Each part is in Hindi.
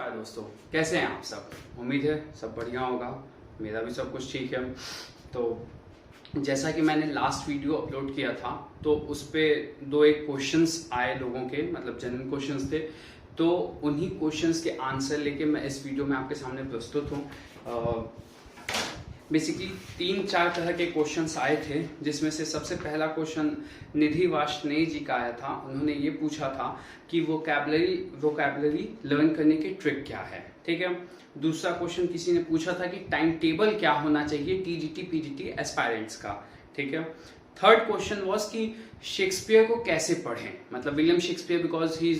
नमस्कार दोस्तों, कैसे हैं आप सब। उम्मीद है सब बढ़िया होगा। मेरा भी सब कुछ ठीक है। तो जैसा कि मैंने लास्ट वीडियो अपलोड किया था तो उस पर दो एक क्वेश्चंस आए लोगों के, मतलब जेन्युइन क्वेश्चंस थे। तो उन्हीं क्वेश्चंस के आंसर लेके मैं इस वीडियो में आपके सामने प्रस्तुत हूँ। बेसिकली 3-4 तरह के क्वेश्चंस आए थे, जिसमें से सबसे पहला क्वेश्चन निधि वार्ष्णेय जी का आया था। उन्होंने ये पूछा था कि वोकैबुलरी लर्न करने की ट्रिक क्या है। ठीक है। दूसरा क्वेश्चन किसी ने पूछा था कि टाइम टेबल क्या होना चाहिए टीजीटी पीजीटी एस्पायरेंट्स का। ठीक है। थर्ड क्वेश्चन वाज कि शेक्सपियर को कैसे पढ़ें, मतलब William Shakespeare, because he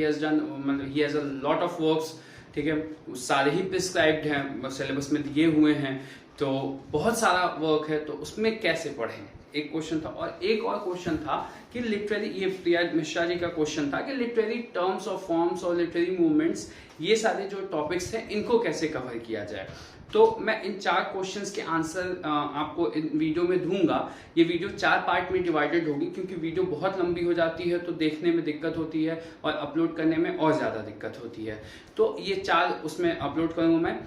has a lot of works. ठीक है। सारे ही प्रिस्क्राइब्ड हैं, सिलेबस में दिए हुए हैं, तो बहुत सारा वर्क है, तो उसमें कैसे पढ़ें, एक क्वेश्चन था। और एक और क्वेश्चन था कि लिटरेरी, ये प्रिया मिश्रा जी का क्वेश्चन था कि लिटरेरी टर्म्स और फॉर्म्स और लिटरेरी मूवमेंट्स, ये सारे जो टॉपिक्स हैं इनको कैसे कवर किया जाए। तो मैं इन 4 क्वेश्चंस के आंसर आपको इन वीडियो में दूंगा। ये वीडियो 4 पार्ट में डिवाइडेड होगी, क्योंकि वीडियो बहुत लंबी हो जाती है तो देखने में दिक्कत होती है और अपलोड करने में और ज्यादा दिक्कत होती है। तो ये 4 उसमें अपलोड करूंगा मैं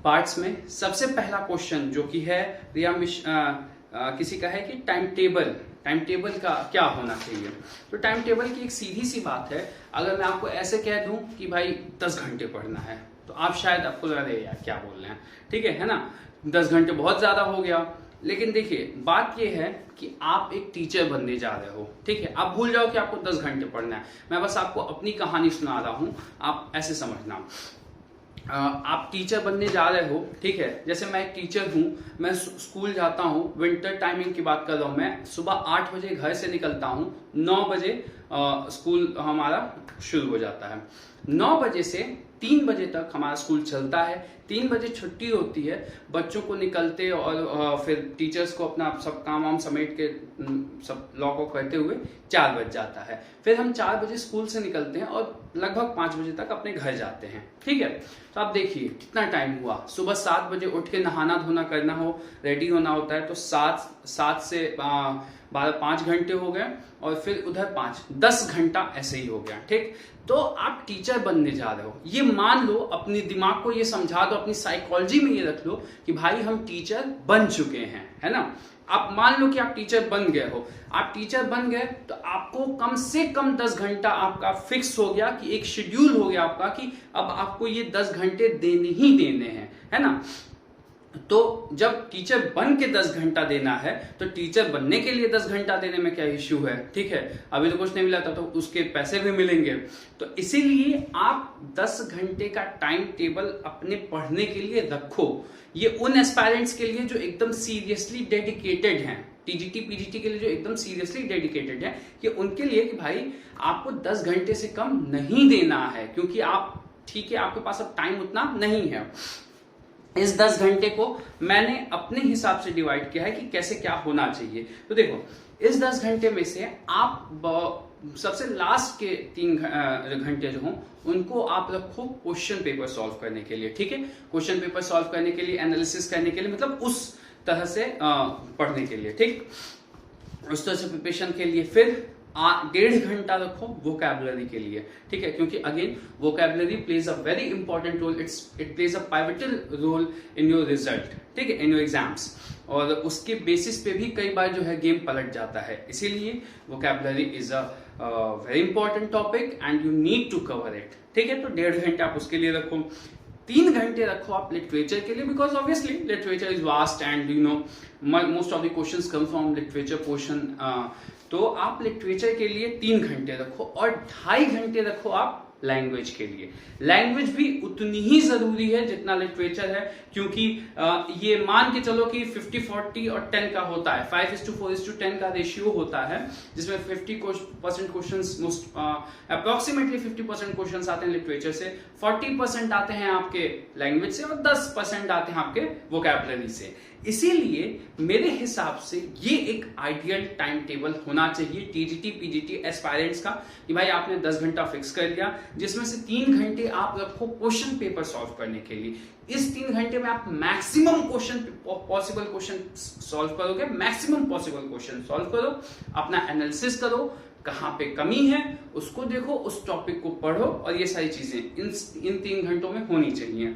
पार्ट्स में। सबसे पहला क्वेश्चन जो कि है किसी का है कि टाइम टेबल का क्या होना चाहिए। तो टाइम टेबल की एक सीधी सी बात है, अगर मैं आपको ऐसे कह दूं कि भाई 10 घंटे पढ़ना है, तो आप शायद आपको लगा दे यार क्या बोल रहे हैं। ठीक है ना, 10 घंटे बहुत ज्यादा हो गया। लेकिन देखिए बात यह है कि आप एक टीचर बनने जा रहे हो। ठीक है। आप भूल जाओ कि आपको 10 घंटे पढ़ना है, मैं बस आपको अपनी कहानी सुना रहा हूं, आप ऐसे समझना। आप टीचर बनने जा रहे हो। ठीक है। जैसे मैं एक टीचर हूं, मैं स्कूल जाता हूं। विंटर टाइमिंग की बात कर रहा हूं, मैं सुबह 8 बजे घर से निकलता हूं, 9 बजे स्कूल हमारा शुरू हो जाता है। 9 बजे से 3 बजे तक हमारा स्कूल चलता है। 3 बजे छुट्टी होती है, बच्चों को निकलते और फिर टीचर्स को अपना सब काम वाम समेट के सब लॉक ऑफ करते हुए 4 बज जाता है। फिर हम 4 बजे स्कूल से निकलते हैं और लगभग 5 बजे तक अपने घर जाते हैं। ठीक है। तो आप देखिए कितना टाइम हुआ। सुबह 7 बजे उठ के नहाना धोना करना हो, रेडी होना होता है, तो 7 से 12 5 घंटे हो गए, और फिर उधर 10 घंटा ऐसे ही हो गया। ठीक। तो आप टीचर बनने जा रहे हो, ये मान लो, अपने दिमाग को ये समझा दो, अपनी साइकोलॉजी में ये रख लो कि भाई हम टीचर बन चुके हैं, है ना। आप मान लो कि आप टीचर बन गए हो। आप टीचर बन गए तो आपको कम से कम 10 घंटा आपका फिक्स हो गया, कि एक शेड्यूल हो गया आपका कि अब आपको ये 10 घंटे देने ही देने हैं, है ना। तो जब टीचर बन के 10 घंटा देना है, तो टीचर बनने के लिए 10 घंटा देने में क्या इश्यू है। ठीक है। अभी तो कुछ नहीं मिला था, तो उसके पैसे भी मिलेंगे। तो इसीलिए आप 10 घंटे का टाइम टेबल अपने पढ़ने के लिए रखो। ये उन एस्पायरेंट्स के लिए जो एकदम सीरियसली डेडिकेटेड हैं, टीजीटी पीजीटी के लिए जो एकदम सीरियसली डेडिकेटेड है, कि उनके लिए कि भाई आपको 10 घंटे से कम नहीं देना है, क्योंकि आप, ठीक है, आपके पास अब टाइम उतना नहीं है। इस 10 घंटे को मैंने अपने हिसाब से डिवाइड किया है कि कैसे क्या होना चाहिए। तो देखो, इस 10 घंटे में से आप सबसे लास्ट के 3 घंटे जो हों उनको आप रखो क्वेश्चन पेपर सॉल्व करने के लिए। ठीक है। क्वेश्चन पेपर सॉल्व करने के लिए, एनालिसिस करने के लिए, मतलब उस तरह से पढ़ने के लिए। ठीक। उस तरह से प्रिपरेशन के लिए। फिर 1.5 घंटा रखो वोकैबुलरी के लिए। ठीक है। क्योंकि again vocabulary plays a very important role, it plays a pivotal role in your result. ठीक है, इन योर एग्जाम्स। और उसके बेसिस पे भी कई बार जो है गेम पलट जाता है। इसीलिए vocabulary is a very important topic and you need to cover it. ठीक है। तो 1.5 घंटे आप उसके लिए रखो। 3 घंटे रखो आप लिटरेचर के लिए, because obviously literature is vast and you know most of the questions come from literature portion. तो आप लिटरेचर के लिए 3 घंटे रखो, और 2.5 घंटे रखो आप लैंग्वेज के लिए। लैंग्वेज भी उतनी ही जरूरी है जितना लिटरेचर है, क्योंकि ये मान के चलो कि 50-40 और 10 का होता है, 5:4:10 का रेशियो होता है, जिसमें 50% क्वेश्चंस अप्रोक्सीमेटली 50% क्वेश्चंस आते हैं लिटरेचर से, 40% आते हैं आपके लैंग्वेज से, और 10% आते हैं आपके वोकैबुलरी से। इसीलिए मेरे हिसाब से ये एक आइडियल टाइम टेबल होना चाहिए टीजीटी पीजीटी एस्पायरेंट्स का, कि भाई आपने 10 घंटा फिक्स कर लिया, जिसमें से 3 घंटे आप रखो क्वेश्चन पेपर सॉल्व करने के लिए। इस 3 घंटे में आप मैक्सिमम पॉसिबल क्वेश्चन सॉल्व करोगे, मैक्सिमम पॉसिबल क्वेश्चन सॉल्व करो, अपना एनालिसिस करो, कहाँ पे कमी है उसको देखो, उस टॉपिक को पढ़ो, और ये सारी चीजें इन 3 घंटों में होनी चाहिए।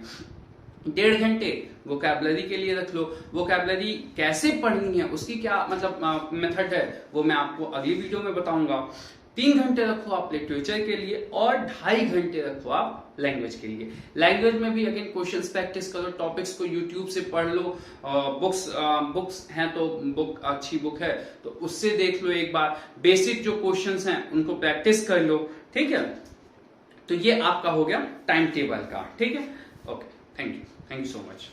1.5 घंटे वोकैबुलरी के लिए रख लो। वोकैबुलरी कैसे पढ़नी है, उसकी क्या मतलब मेथड है, वो मैं आपको अगली वीडियो में बताऊंगा। 3 घंटे रखो आप लिटरेचर के लिए, और 2.5 घंटे रखो आप लैंग्वेज के लिए। लैंग्वेज में भी अगेन क्वेश्चंस प्रैक्टिस करो, टॉपिक्स को यूट्यूब से पढ़ लो, बुक्स हैं तो बुक अच्छी बुक है तो उससे देख लो एक बार, बेसिक जो क्वेश्चंस हैं उनको प्रैक्टिस कर लो, ठीक है। तो ये आपका हो गया टाइम टेबल का, ठीक है। Okay, thank you so much.